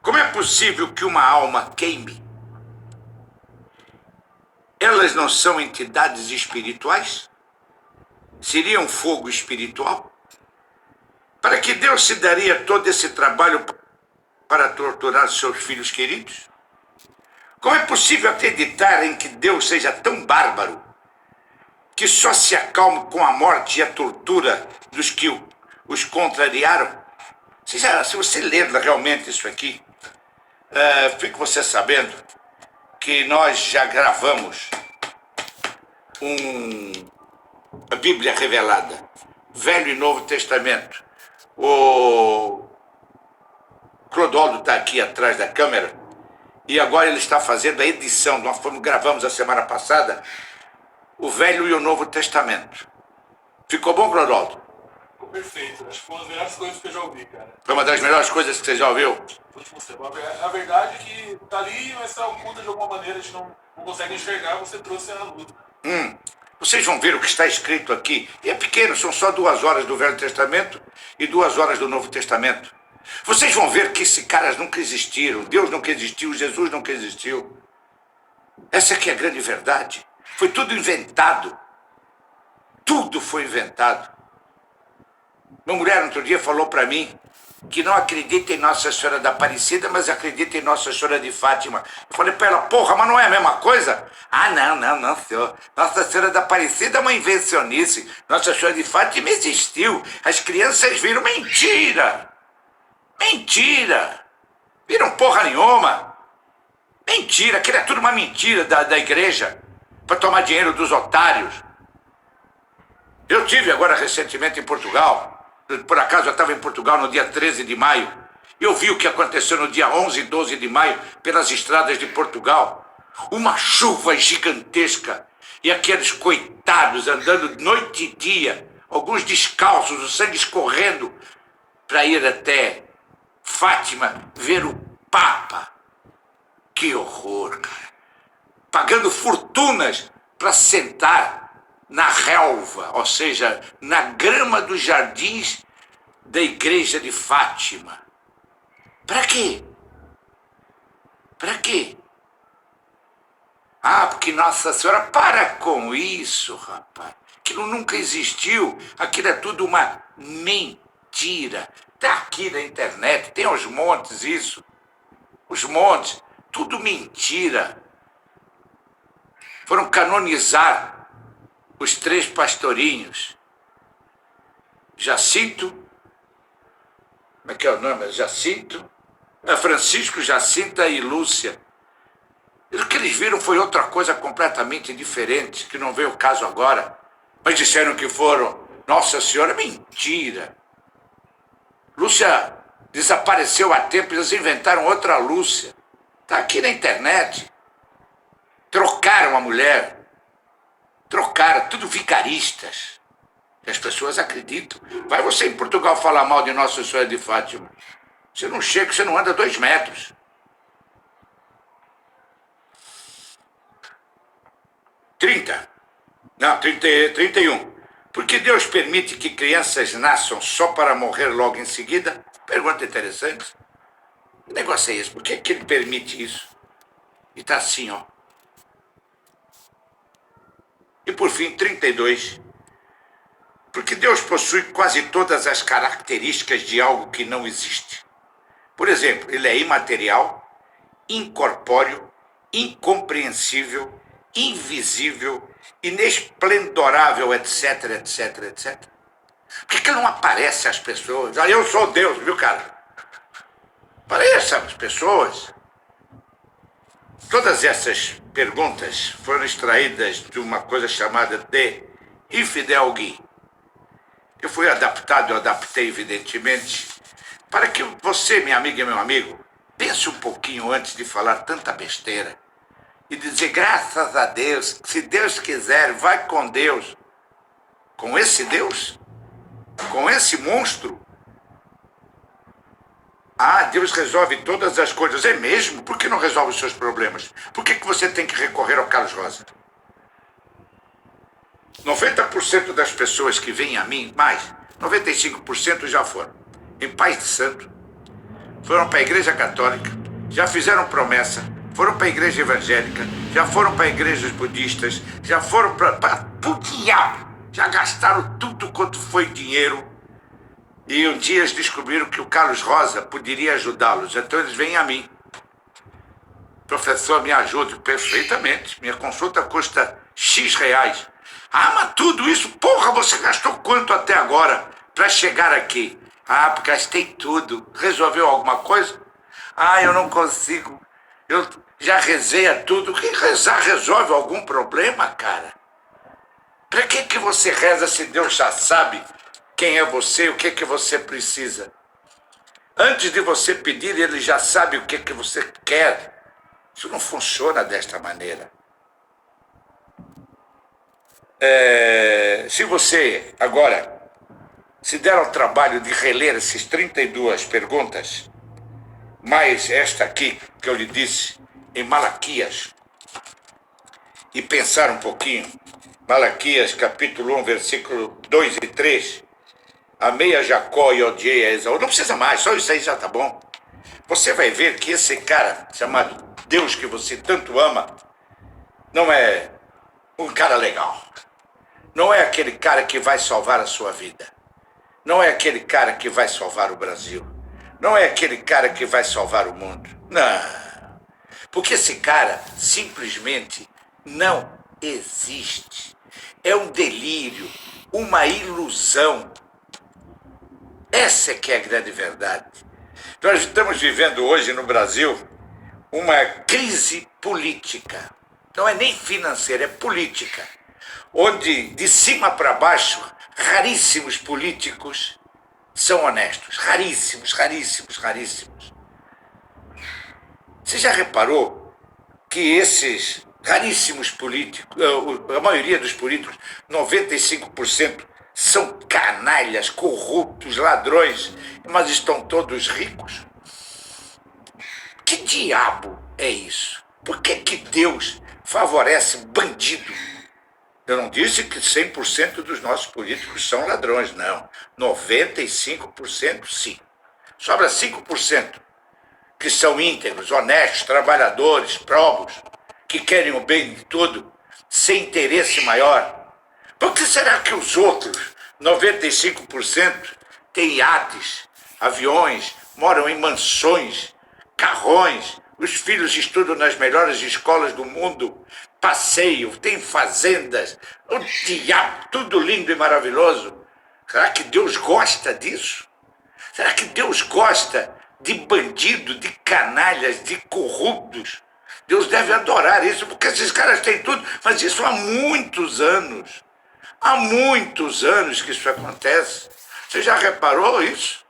Como é possível que uma alma queime? Elas não são entidades espirituais? Seria um fogo espiritual? Para que Deus se daria todo esse trabalho para torturar seus filhos queridos? Como é possível acreditar em que Deus seja tão bárbaro que só se acalme com a morte e a tortura dos que os contrariaram? Se você ler realmente isso aqui, fique você sabendo que nós já gravamos a Bíblia revelada, Velho e Novo Testamento. O Clodoaldo está aqui atrás da câmera e agora ele está fazendo a edição. Nós gravamos a semana passada o Velho e o Novo Testamento. Ficou bom, Clodoaldo? Ficou perfeito. Acho que foi uma das melhores coisas que eu já ouvi, cara. Foi uma das melhores coisas que você já ouviu? A verdade é que tá ali, mas tá oculta de alguma maneira, a gente não consegue enxergar, você trouxe a luz. Vocês vão ver o que está escrito aqui. E é pequeno, são só 2 horas do Velho Testamento e 2 horas do Novo Testamento. Vocês vão ver que esses caras nunca existiram. Deus nunca existiu, Jesus nunca existiu. Essa aqui é a grande verdade. Foi tudo inventado. Tudo foi inventado. Uma mulher outro dia falou para mim que não acredita em Nossa Senhora da Aparecida, mas acredita em Nossa Senhora de Fátima. Eu falei para ela, porra, mas não é a mesma coisa? Não, senhor. Nossa Senhora da Aparecida é uma invencionice. Nossa Senhora de Fátima existiu. As crianças viram mentira. Mentira. Viram porra nenhuma. Mentira. Aquilo é tudo uma mentira da igreja para tomar dinheiro dos otários. Eu tive agora recentemente em Portugal. Por acaso eu estava em Portugal no dia 13 de maio. Eu vi o que aconteceu no dia 11 e 12 de maio pelas estradas de Portugal. Uma chuva gigantesca. E aqueles coitados andando noite e dia, alguns descalços, o sangue escorrendo, para ir até Fátima ver o Papa. Que horror, cara. Pagando fortunas para sentar na relva, ou seja, na grama dos jardins da igreja de Fátima. Para quê? Para quê? Ah, porque Nossa Senhora, para com isso, rapaz. Aquilo nunca existiu. Aquilo é tudo uma mentira. Está aqui na internet, tem aos montes isso. Os montes, tudo mentira. Foram canonizar os 3 pastorinhos. Jacinto, como é que é o nome? Jacinto, Francisco, Jacinta e Lúcia. O que eles viram foi outra coisa completamente diferente, que não veio o caso agora. Mas disseram que foram Nossa Senhora. Mentira. Lúcia desapareceu há tempo, eles inventaram outra Lúcia. Está aqui na internet. Trocaram a mulher. Trocaram, tudo vicaristas. E as pessoas acreditam. Vai você em Portugal falar mal de Nossa Senhora de Fátima. Você não chega, você não anda 2 metros. 30. Não, 31. Por que Deus permite que crianças nasçam só para morrer logo em seguida? Pergunta interessante. Que negócio é esse? Por que Ele permite isso? E tá assim, ó. E por fim, 32. Porque Deus possui quase todas as características de algo que não existe. Por exemplo, Ele é imaterial, incorpóreo, incompreensível, invisível, inesplendorável, etc, etc, etc. Por que não aparece às pessoas? Ah, eu sou Deus, viu, cara? Apareça às pessoas. Todas essas perguntas foram extraídas de uma coisa chamada de Infidel Gui. Eu fui adaptado, eu adaptei, evidentemente, para que você, minha amiga e meu amigo, pense um pouquinho antes de falar tanta besteira e dizer, graças a Deus, se Deus quiser, vai com Deus. Com esse Deus? Com esse monstro? Ah, Deus resolve todas as coisas. É mesmo? Por que não resolve os seus problemas? Por que você tem que recorrer ao Carlos Rosa? 90% das pessoas que vêm a mim, mais, 95% já foram em paz de santo, foram para a igreja católica, já fizeram promessa, foram para a igreja evangélica, já foram para igrejas budistas, já foram para o diabo, já gastaram tudo quanto foi dinheiro, e um dia eles descobriram que o Carlos Rosa poderia ajudá-los, então eles vêm a mim. Professor, me ajude perfeitamente, minha consulta custa X reais. Ah, mas tudo isso, porra, você gastou quanto até agora para chegar aqui? Ah, porque gastei tudo. Resolveu alguma coisa? Ah, eu não consigo. Eu já rezei a tudo. Que rezar resolve algum problema, cara? Para que você reza se Deus já sabe quem é você e o que você precisa? Antes de você pedir, Ele já sabe o que você quer. Isso não funciona desta maneira. Se você agora se der ao trabalho de reler essas 32 perguntas, mais esta aqui que eu lhe disse em Malaquias, e pensar um pouquinho, Malaquias capítulo 1, versículo 2 e 3, amei a Jacó e odiei a Esaú. Não precisa mais, só isso aí já tá bom. Você vai ver que esse cara chamado Deus que você tanto ama não é um cara legal. Não é aquele cara que vai salvar a sua vida. Não é aquele cara que vai salvar o Brasil. Não é aquele cara que vai salvar o mundo. Não. Porque esse cara simplesmente não existe. É um delírio, uma ilusão. Essa é que é a grande verdade. Nós estamos vivendo hoje no Brasil uma crise política. Não é nem financeira, é política. Onde, de cima para baixo, raríssimos políticos são honestos. Raríssimos, raríssimos, raríssimos. Você já reparou que esses raríssimos políticos, a maioria dos políticos, 95%, são canalhas, corruptos, ladrões, mas estão todos ricos? Que diabo é isso? Por que Deus favorece bandido? Eu não disse que 100% dos nossos políticos são ladrões, não. 95% sim. Sobra 5%. que são íntegros, honestos, trabalhadores, probos, que querem o bem de tudo, sem interesse maior? Por que será que os outros, 95%, têm iates, aviões, moram em mansões, carrões, os filhos estudam nas melhores escolas do mundo, passeiam, têm fazendas, o diabo, tudo lindo e maravilhoso? Será que Deus gosta disso? Será que Deus gosta de bandido, de canalhas, de corruptos? Deus deve adorar isso, porque esses caras têm tudo, mas isso há muitos anos. Há muitos anos que isso acontece. Você já reparou isso?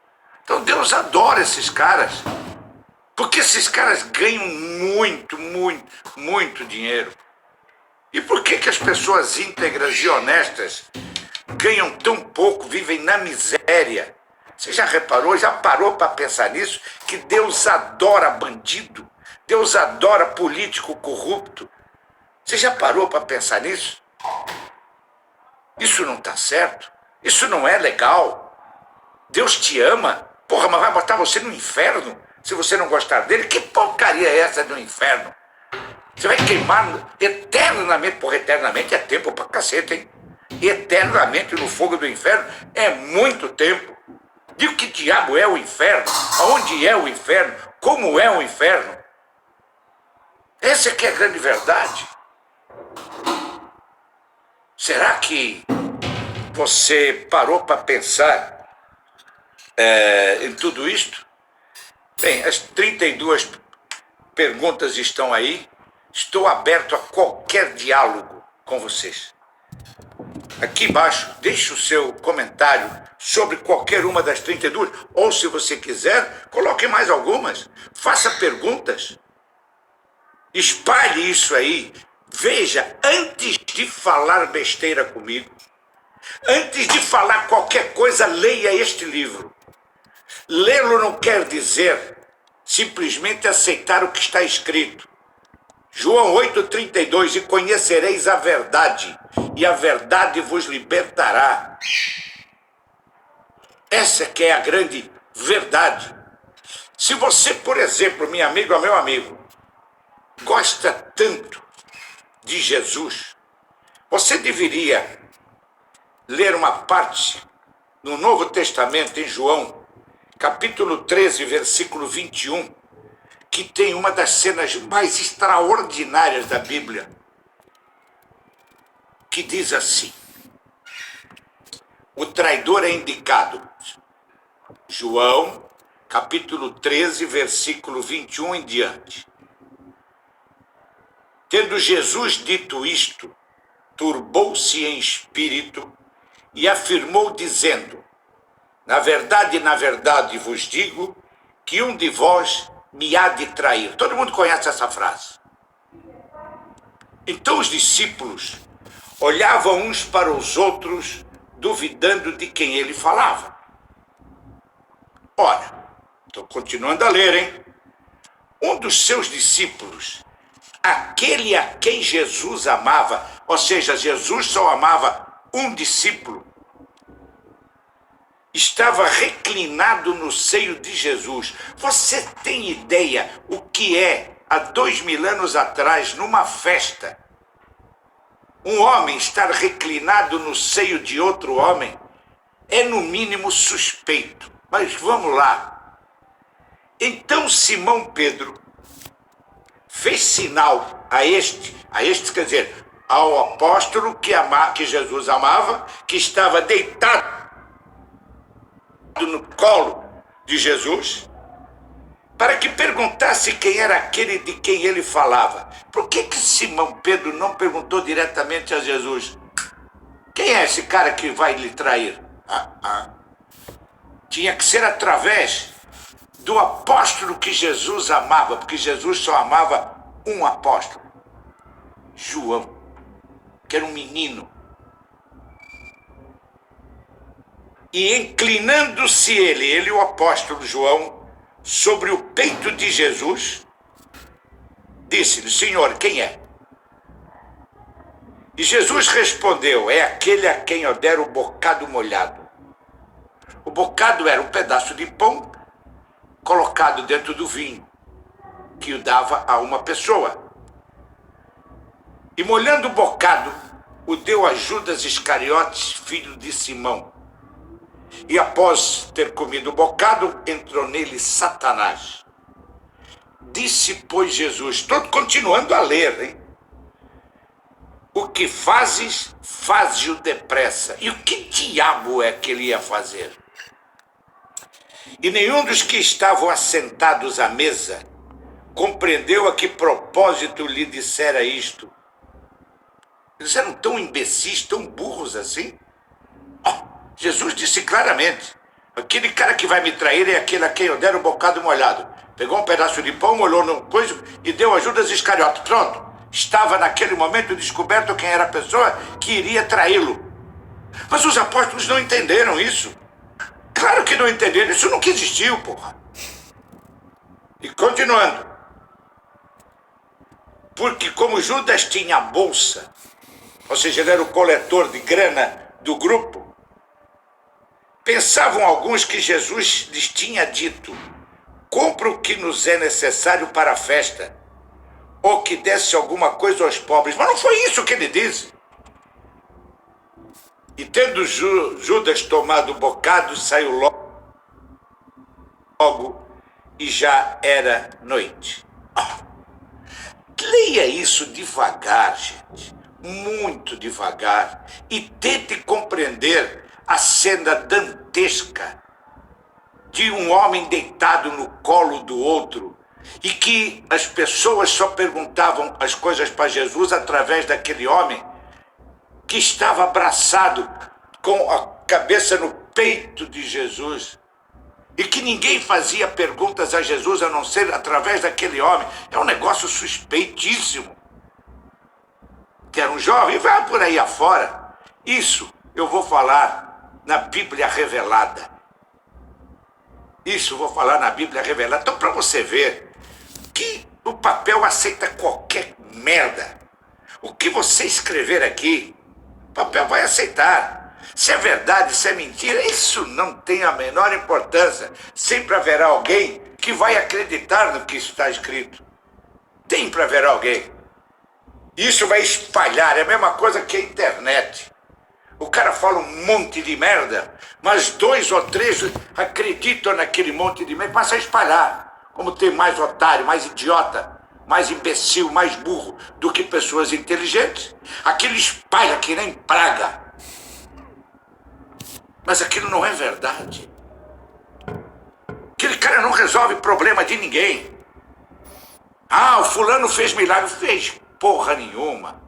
Então Deus adora esses caras, porque esses caras ganham muito, muito, muito dinheiro. E por que as pessoas íntegras e honestas ganham tão pouco, vivem na miséria? Você já reparou, já parou para pensar nisso? Que Deus adora bandido, Deus adora político corrupto. Você já parou para pensar nisso? Isso não está certo, isso não é legal. Deus te ama, porra, mas vai botar você no inferno se você não gostar dele? Que porcaria é essa do inferno? Você vai queimar eternamente, porra, eternamente é tempo pra cacete, hein? Eternamente no fogo do inferno é muito tempo. Digo que diabo é o inferno, aonde é o inferno, como é o inferno. Essa é que é a grande verdade. Será que você parou para pensar em tudo isto? Bem, as 32 perguntas estão aí. Estou aberto a qualquer diálogo com vocês. Aqui embaixo, deixe o seu comentário sobre qualquer uma das 32, ou se você quiser, coloque mais algumas. Faça perguntas. Espalhe isso aí. Veja, antes de falar besteira comigo, antes de falar qualquer coisa, leia este livro. Lê-lo não quer dizer simplesmente aceitar o que está escrito. João 8,32, e conhecereis a verdade, e a verdade vos libertará. Essa que é a grande verdade. Se você, por exemplo, minha amiga ou meu amigo, gosta tanto de Jesus, você deveria ler uma parte no Novo Testamento, em João, capítulo 13, versículo 21, que tem uma das cenas mais extraordinárias da Bíblia, que diz assim: o traidor é indicado. João, capítulo 13, versículo 21 em diante. Tendo Jesus dito isto, turbou-se em espírito e afirmou, dizendo: na verdade vos digo que um de vós me há de trair. Todo mundo conhece essa frase. Então os discípulos olhavam uns para os outros, duvidando de quem ele falava. Ora, estou continuando a ler, hein? Um dos seus discípulos, aquele a quem Jesus amava, ou seja, Jesus só amava um discípulo, estava reclinado no seio de Jesus. Você tem ideia o que é, há 2000 anos atrás, numa festa, um homem estar reclinado no seio de outro homem? É no mínimo suspeito. Mas vamos lá. Então Simão Pedro fez sinal a este quer dizer, ao apóstolo que Jesus amava, que estava deitado no colo de Jesus, para que perguntasse quem era aquele de quem ele falava. Por que Simão Pedro não perguntou diretamente a Jesus: quem é esse cara que vai lhe trair? Tinha que ser através do apóstolo que Jesus amava, porque Jesus só amava um apóstolo, João, que era um menino. E inclinando-se ele, o apóstolo João, sobre o peito de Jesus, disse-lhe: Senhor, quem é? E Jesus respondeu: é aquele a quem eu der o bocado molhado. O bocado era um pedaço de pão colocado dentro do vinho. que o dava a uma pessoa. E molhando o bocado, o deu a Judas Iscariotes, filho de Simão. E após ter comido o bocado, entrou nele Satanás. Disse, pois, Jesus, estou continuando a ler, hein? O que fazes, faze-o depressa. E o que diabo é que ele ia fazer? E nenhum dos que estavam assentados à mesa compreendeu a que propósito lhe dissera isto. Eles eram tão imbecis, tão burros assim. Jesus disse claramente, aquele cara que vai me trair é aquele a quem eu der um bocado molhado. Pegou um pedaço de pão, molhou no coisa e deu a Judas Iscariotes. Pronto, estava naquele momento descoberto quem era a pessoa que iria traí-lo. Mas os apóstolos não entenderam isso. Claro que não entenderam, isso nunca existiu, porra. E continuando. Porque como Judas tinha a bolsa, ou seja, ele era o coletor de grana do grupo, pensavam alguns que Jesus lhes tinha dito, compra o que nos é necessário para a festa, ou que desse alguma coisa aos pobres. Mas não foi isso que ele disse. E tendo Judas tomado o bocado, saiu logo e já era noite. Leia isso devagar, gente, muito devagar, e tente compreender a cena dantesca de um homem deitado no colo do outro e que as pessoas só perguntavam as coisas para Jesus através daquele homem que estava abraçado com a cabeça no peito de Jesus e que ninguém fazia perguntas a Jesus a não ser através daquele homem. É um negócio suspeitíssimo. Que era um jovem, vai por aí afora. Isso eu vou falar na Bíblia Revelada. Isso eu vou falar na Bíblia Revelada. Então, para você ver que o papel aceita qualquer merda. O que você escrever aqui, o papel vai aceitar. Se é verdade, se é mentira, isso não tem a menor importância. Sempre haverá alguém que vai acreditar no que está escrito. Sempre haverá alguém. Isso vai espalhar, é a mesma coisa que a internet. O cara fala um monte de merda, mas 2 ou 3 acreditam naquele monte de merda, passa a espalhar. Como tem mais otário, mais idiota, mais imbecil, mais burro do que pessoas inteligentes, aquilo espalha que nem praga. Mas aquilo não é verdade. Aquele cara não resolve problema de ninguém. Ah, o fulano fez milagre. Fez porra nenhuma.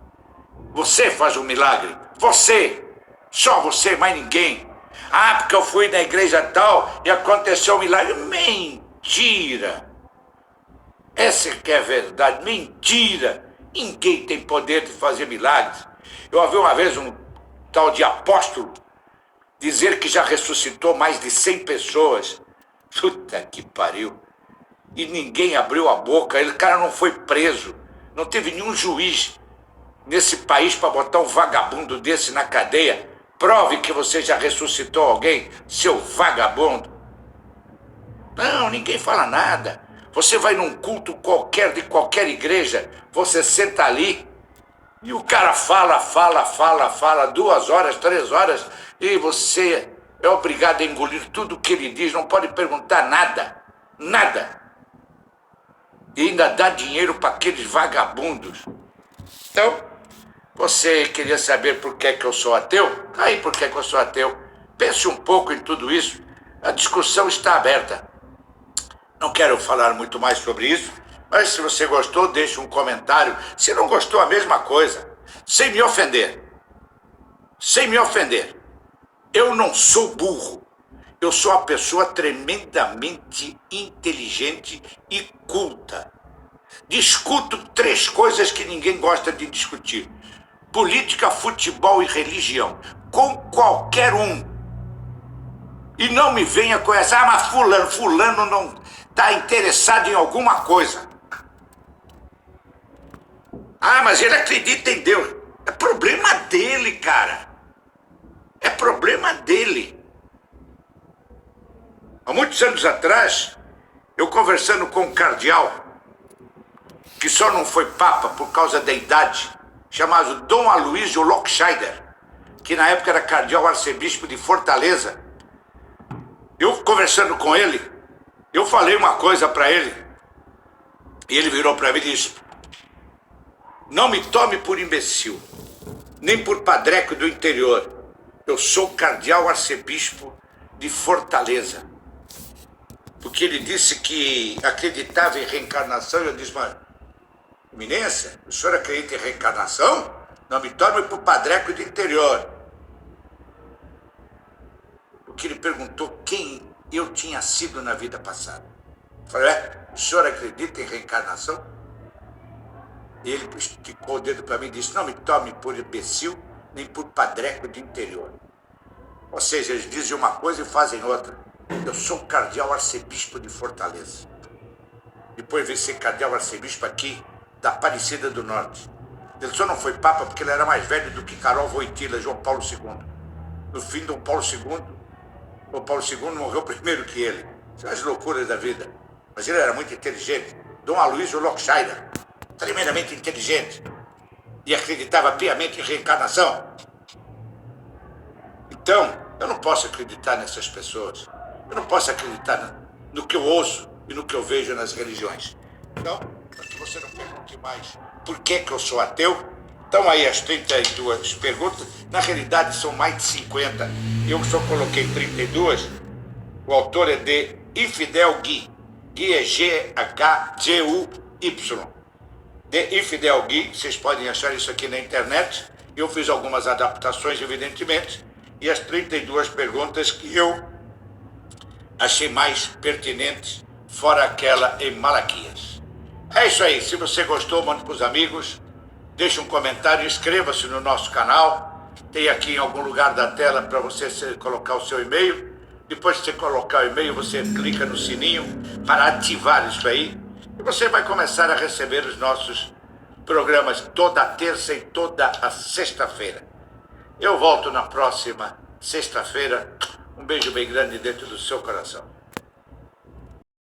Você faz um milagre. Você. Só você, mais ninguém. Ah, porque eu fui na igreja tal e aconteceu um milagre. Mentira. Essa que é a verdade. Mentira. Ninguém tem poder de fazer milagres. Eu ouvi uma vez um tal de apóstolo dizer que já ressuscitou mais de 100 pessoas. Puta que pariu. E ninguém abriu a boca. O cara não foi preso. Não teve nenhum juiz nesse país para botar um vagabundo desse na cadeia. Prove que você já ressuscitou alguém, seu vagabundo. Não, ninguém fala nada. Você vai num culto qualquer, de qualquer igreja, você senta ali e o cara fala 2 horas, 3 horas, e você é obrigado a engolir tudo que ele diz, não pode perguntar nada, nada. E ainda dá dinheiro para aqueles vagabundos. Então, você queria saber por que eu sou ateu? Aí, por que eu sou ateu? Pense um pouco em tudo isso. A discussão está aberta. Não quero falar muito mais sobre isso, mas se você gostou, deixe um comentário. Se não gostou, a mesma coisa. Sem me ofender. Sem me ofender. Eu não sou burro. Eu sou uma pessoa tremendamente inteligente e culta. Discuto 3 coisas que ninguém gosta de discutir: política, futebol e religião. Com qualquer um. E não me venha com essa, mas fulano não está interessado em alguma coisa. Ah, mas ele acredita em Deus. É problema dele, cara. É problema dele. Há muitos anos atrás, eu conversando com um cardeal, que só não foi papa por causa da idade, chamado Dom Aloysio Lockscheider, que na época era cardeal arcebispo de Fortaleza. Eu conversando com ele, eu falei uma coisa para ele, e ele virou para mim e disse: não me tome por imbecil, nem por padreco do interior. Eu sou cardeal arcebispo de Fortaleza. Porque ele disse que acreditava em reencarnação, e eu disse: mas, eminência, o senhor acredita em reencarnação? Não me tome por padreco do interior. Porque ele perguntou quem eu tinha sido na vida passada. Eu falei: o senhor acredita em reencarnação? E ele esticou o dedo para mim e disse: não me tome por imbecil, nem por padreco do interior. Ou seja, eles dizem uma coisa e fazem outra. Eu sou cardeal arcebispo de Fortaleza. Depois veio ser cardeal arcebispo aqui da Aparecida do Norte. Ele só não foi papa porque ele era mais velho do que Carol Wojtyla, João Paulo II. No fim, Dom Paulo II, o Paulo II morreu primeiro que ele. São as loucuras da vida. Mas ele era muito inteligente. Dom Aloysio Lockscheider, tremendamente inteligente. E acreditava piamente em reencarnação. Então, eu não posso acreditar nessas pessoas. Eu não posso acreditar no que eu ouço e no que eu vejo nas religiões. Então, para que você não pergunte mais por que eu sou ateu, estão aí as 32 perguntas. Na realidade, são mais de 50. Eu só coloquei 32. O autor é de Infidel Gui. Gui é G-H-G-U-Y. De Infidel Gui, vocês podem achar isso aqui na internet. Eu fiz algumas adaptações, evidentemente, e as 32 perguntas que eu achei mais pertinentes, fora aquela em Malaquias. É isso aí. Se você gostou, mande para os amigos, deixe um comentário, inscreva-se no nosso canal. Tem aqui em algum lugar da tela para você colocar o seu e-mail. Depois que você colocar o e-mail, você clica no sininho para ativar isso aí. E você vai começar a receber os nossos programas toda a terça e toda a sexta-feira. Eu volto na próxima sexta-feira. Um beijo bem grande dentro do seu coração.